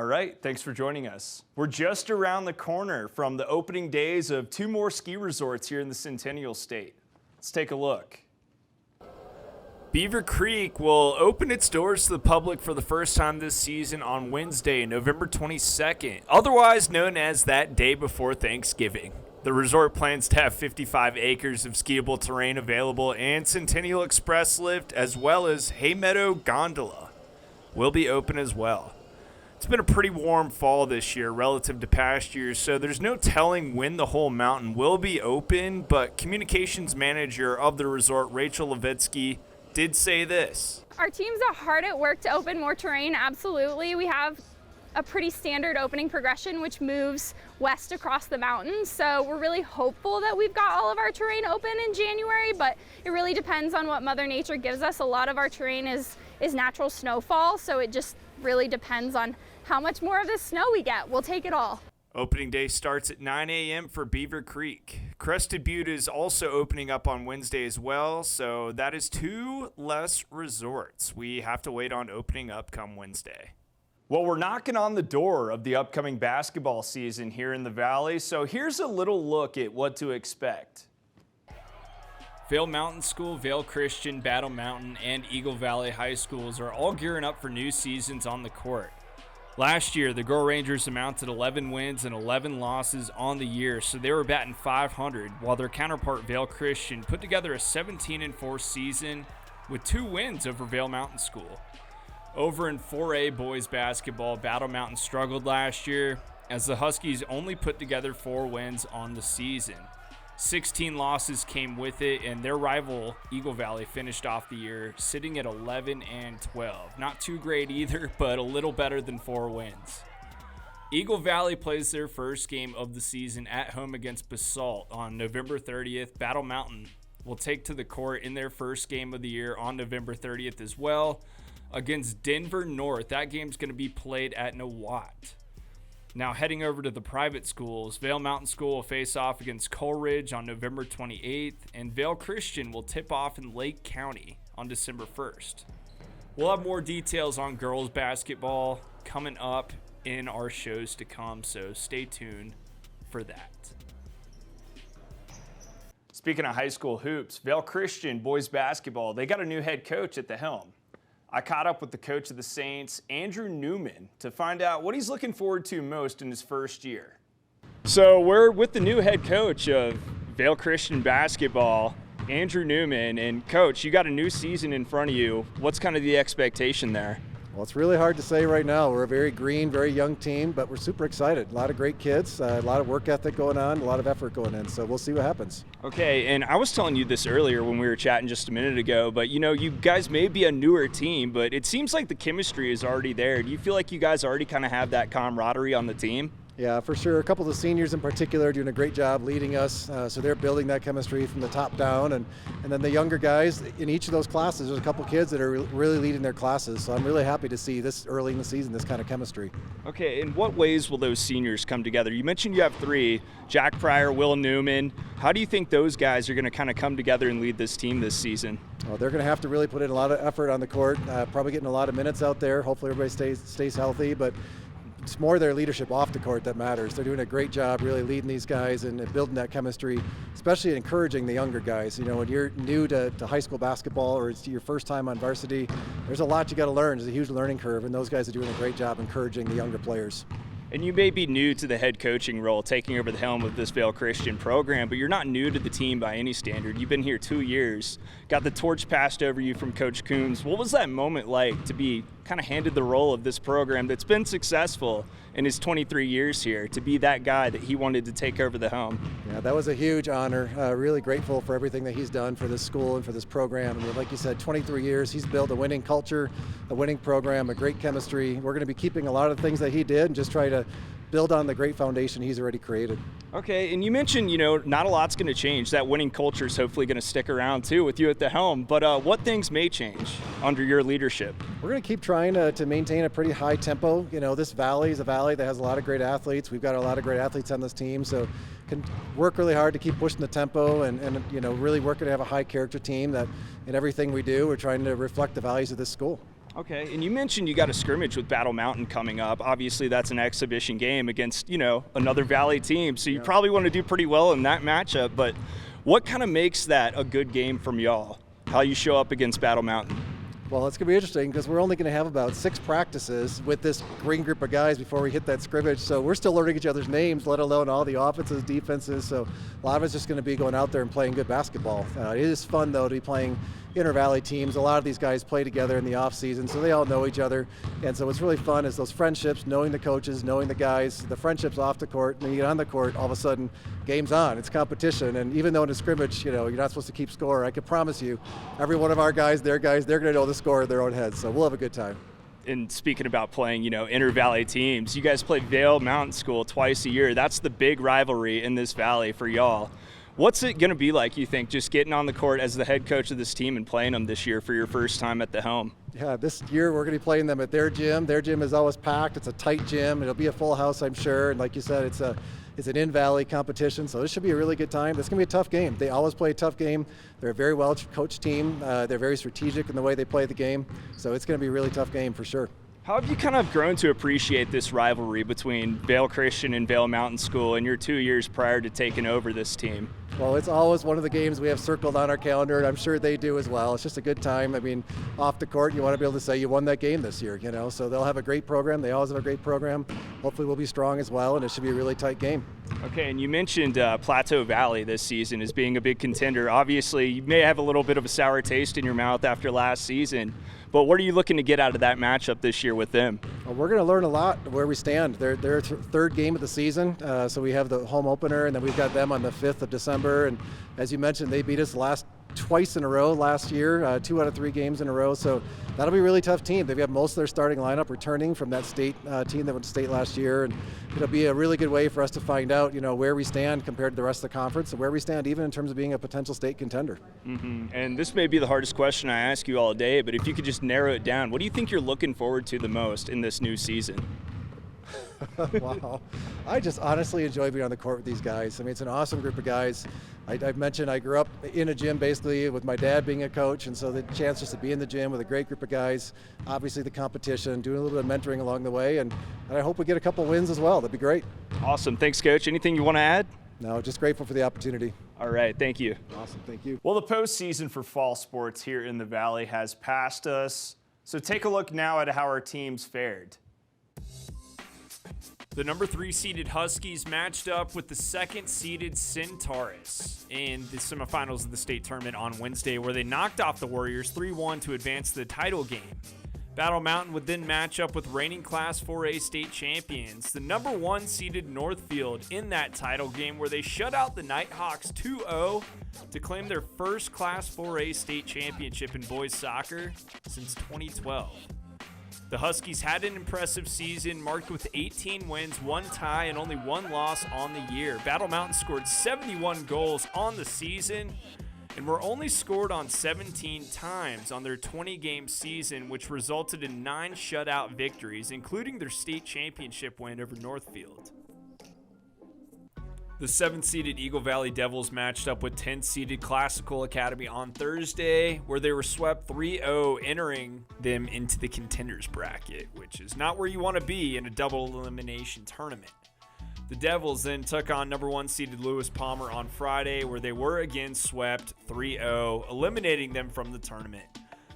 All right, thanks for joining us. We're just around the corner from the opening days of 2 more ski resorts here in the Centennial State. Let's take a look. Beaver Creek will open its doors to the public for the first time this season on Wednesday, November 22nd, otherwise known as that day before Thanksgiving. The resort plans to have 55 acres of skiable terrain available, and Centennial Express Lift as well as Hay Meadow Gondola will be open as well. It's been a pretty warm fall this year relative to past years, so there's no telling when the whole mountain will be open, but communications manager of the resort, Rachel Levitsky, did say this. Our teams are hard at work to open more terrain, absolutely. We have a pretty standard opening progression which moves west across the mountains, so we're really hopeful that we've got all of our terrain open in January, but it really depends on what Mother Nature gives us. A lot of our terrain is natural snowfall, so it just really depends on how much more of this snow we get. We'll take it all. Opening day starts at 9 a.m. for Beaver Creek. Crested Butte is also opening up on Wednesday as well, so that is 2 less resorts we have to wait on opening up come Wednesday. Well, we're knocking on the door of the upcoming basketball season here in the Valley, so here's a little look at what to expect. Vail Mountain School, Vail Christian, Battle Mountain, and Eagle Valley High Schools are all gearing up for new seasons on the court. Last year, the Girl Rangers amounted 11 wins and 11 losses on the year, so they were batting .500, while their counterpart Vail Christian put together a 17-4 season with 2 wins over Vail Mountain School. Over in 4A boys basketball, Battle Mountain struggled last year as the Huskies only put together 4 wins on the season. 16 losses came with it, and their rival Eagle Valley finished off the year sitting at 11-12. Not too great either, but a little better than 4 wins. Eagle Valley plays their first game of the season at home against Basalt on November 30th. Battle Mountain will take to the court in their first game of the year on November 30th as well against Denver North. That game's going to be played at Nowat. Now heading over to the private schools, Vail Mountain School will face off against Coleridge on November 28th, and Vail Christian will tip off in Lake County on December 1st. We'll have more details on girls basketball coming up in our shows to come, so stay tuned for that. Speaking of high school hoops, Vail Christian boys basketball, they got a new head coach at the helm. I caught up with the coach of the Saints, Andrew Newman, to find out what he's looking forward to most in his first year. So we're with the new head coach of Vail Christian basketball, Andrew Newman. And Coach, you got a new season in front of you. What's kind of the expectation there? Well, it's really hard to say right now. We're a very green, very young team, but we're super excited. A lot of great kids, a lot of work ethic going on, a lot of effort going in, so we'll see what happens. Okay, and I was telling you this earlier when we were chatting just a minute ago, but you know, you guys may be a newer team, but it seems like the chemistry is already there. Do you feel like you guys already kind of have that camaraderie on the team? Yeah, for sure. A couple of the seniors in particular are doing a great job leading us, so they're building that chemistry from the top down, and then the younger guys in each of those classes, there's a couple kids that are really leading their classes, so I'm really happy to see this early in the season, this kind of chemistry. Okay, in what ways will those seniors come together? You mentioned you have 3, Jack Pryor, Will Newman. How do you think those guys are going to kind of come together and lead this team this season? Well, they're going to have to really put in a lot of effort on the court, probably getting a lot of minutes out there. Hopefully everybody stays healthy, but it's more their leadership off the court that matters. They're doing a great job really leading these guys and building that chemistry, especially encouraging the younger guys. You know, when you're new to high school basketball or it's your first time on varsity, there's a lot you got to learn. There's a huge learning curve, and those guys are doing a great job encouraging the younger players. And you may be new to the head coaching role, taking over the helm of this Vail Christian program, but you're not new to the team by any standard. You've been here 2 years, got the torch passed over you from Coach Coons. What was that moment like to be kind of handed the role of this program that's been successful in his 23 years here, to be that guy that he wanted to take over the helm? Yeah, that was a huge honor. Really grateful for everything that he's done for this school and for this program. And like you said, 23 years, he's built a winning culture, a winning program, a great chemistry. We're going to be keeping a lot of the things that he did and just try to build on the great foundation he's already created. Okay, and you mentioned, you know, not a lot's going to change. That winning culture is hopefully going to stick around too with you at the helm. But what things may change under your leadership? We're going to keep trying to maintain a pretty high tempo. You know, this valley is a valley that has a lot of great athletes. We've got a lot of great athletes on this team, so can work really hard to keep pushing the tempo and you know, really working to have a high character team that in everything we do, we're trying to reflect the values of this school. Okay, and you mentioned you got a scrimmage with Battle Mountain coming up. Obviously, that's an exhibition game against, another Valley team, so you probably want to do pretty well in that matchup. But what kind of makes that a good game from y'all, how you show up against Battle Mountain? Well, it's going to be interesting because we're only going to have about 6 practices with this green group of guys before we hit that scrimmage. So we're still learning each other's names, let alone all the offenses, defenses. So a lot of it's just going to be going out there and playing good basketball. It is fun, though, to be playing inter-valley teams. A lot of these guys play together in the off season, so they all know each other. And so what's really fun is those friendships, knowing the coaches, knowing the guys, the friendships off the court, and then you get on the court, all of a sudden, game's on. It's competition. And even though in a scrimmage, you're not supposed to keep score, I can promise you, every one of our guys, they're going to know the score in their own heads. So we'll have a good time. And speaking about playing, inter-valley teams, you guys play Vail Mountain School twice a year. That's the big rivalry in this valley for y'all. What's it going to be like, you think, just getting on the court as the head coach of this team and playing them this year for your first time at the home? Yeah, this year we're going to be playing them at their gym. Their gym is always packed. It's a tight gym. It'll be a full house, I'm sure. And like you said, it's an in-valley competition, so this should be a really good time. This is going to be a tough game. They always play a tough game. They're a very well-coached team. They're very strategic in the way they play the game, so it's going to be a really tough game for sure. How have you kind of grown to appreciate this rivalry between Vail Christian and Vail Mountain School in your 2 years prior to taking over this team? Well, it's always one of the games we have circled on our calendar, and I'm sure they do as well. It's just a good time. I mean, off the court, you want to be able to say you won that game this year, So they'll have a great program. They always have a great program. Hopefully we'll be strong as well, and it should be a really tight game. Okay, and you mentioned Plateau Valley this season as being a big contender. Obviously, you may have a little bit of a sour taste in your mouth after last season, but what are you looking to get out of that matchup this year with them? Well, we're going to learn a lot where we stand. They're third game of the season, so we have the home opener, and then we've got them on the 5th of December. And as you mentioned, they beat us twice in a row last year, 2 out of 3 games in a row. So that'll be a really tough team. They've got most of their starting lineup returning from that state team that went to state last year. And it'll be a really good way for us to find out, where we stand compared to the rest of the conference and where we stand even in terms of being a potential state contender. Mm-hmm. And this may be the hardest question I ask you all day, but if you could just narrow it down, what do you think you're looking forward to the most in this new season? Wow. I just honestly enjoy being on the court with these guys. I mean, it's an awesome group of guys. I've mentioned I grew up in a gym basically with my dad being a coach, and so the chance just to be in the gym with a great group of guys, obviously the competition, doing a little bit of mentoring along the way, and I hope we get a couple wins as well. That'd be great. Awesome. Thanks, Coach. Anything you want to add? No, just grateful for the opportunity. All right. Thank you. Awesome. Thank you. Well, the postseason for fall sports here in the Valley has passed us, so take a look now at how our teams fared. The number 3 seeded Huskies matched up with the 2nd seeded Centaurus in the semifinals of the state tournament on Wednesday, where they knocked off the Warriors 3-1 to advance to the title game. Battle Mountain would then match up with reigning Class 4A state champions, the number 1 seeded Northfield, in that title game, where they shut out the Nighthawks 2-0 to claim their first Class 4A state championship in boys soccer since 2012. The Huskies had an impressive season marked with 18 wins, 1 tie, and only 1 loss on the year. Battle Mountain scored 71 goals on the season and were only scored on 17 times on their 20-game season, which resulted in 9 shutout victories, including their state championship win over Northfield. The 7th-seeded Eagle Valley Devils matched up with 10th-seeded Classical Academy on Thursday, where they were swept 3-0, entering them into the contenders bracket, which is not where you want to be in a double elimination tournament. The Devils then took on number 1 seeded Lewis Palmer on Friday, where they were again swept 3-0, eliminating them from the tournament.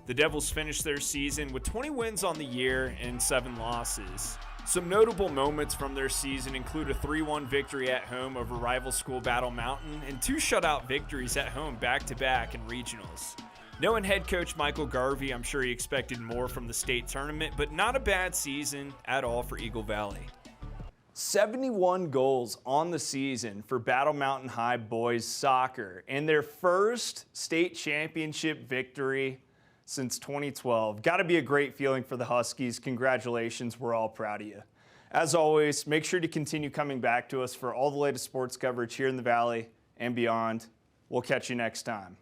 The Devils finished their season with 20 wins on the year and 7 losses. Some notable moments from their season include a 3-1 victory at home over rival school Battle Mountain and 2 shutout victories at home back-to-back in regionals. Knowing head coach Michael Garvey, I'm sure he expected more from the state tournament, but not a bad season at all for Eagle Valley. 71 goals on the season for Battle Mountain High boys soccer and their first state championship victory since 2012. Got to be a great feeling for the Huskies. Congratulations. We're all proud of you. As always, make sure to continue coming back to us for all the latest sports coverage here in the Valley and beyond. We'll catch you next time.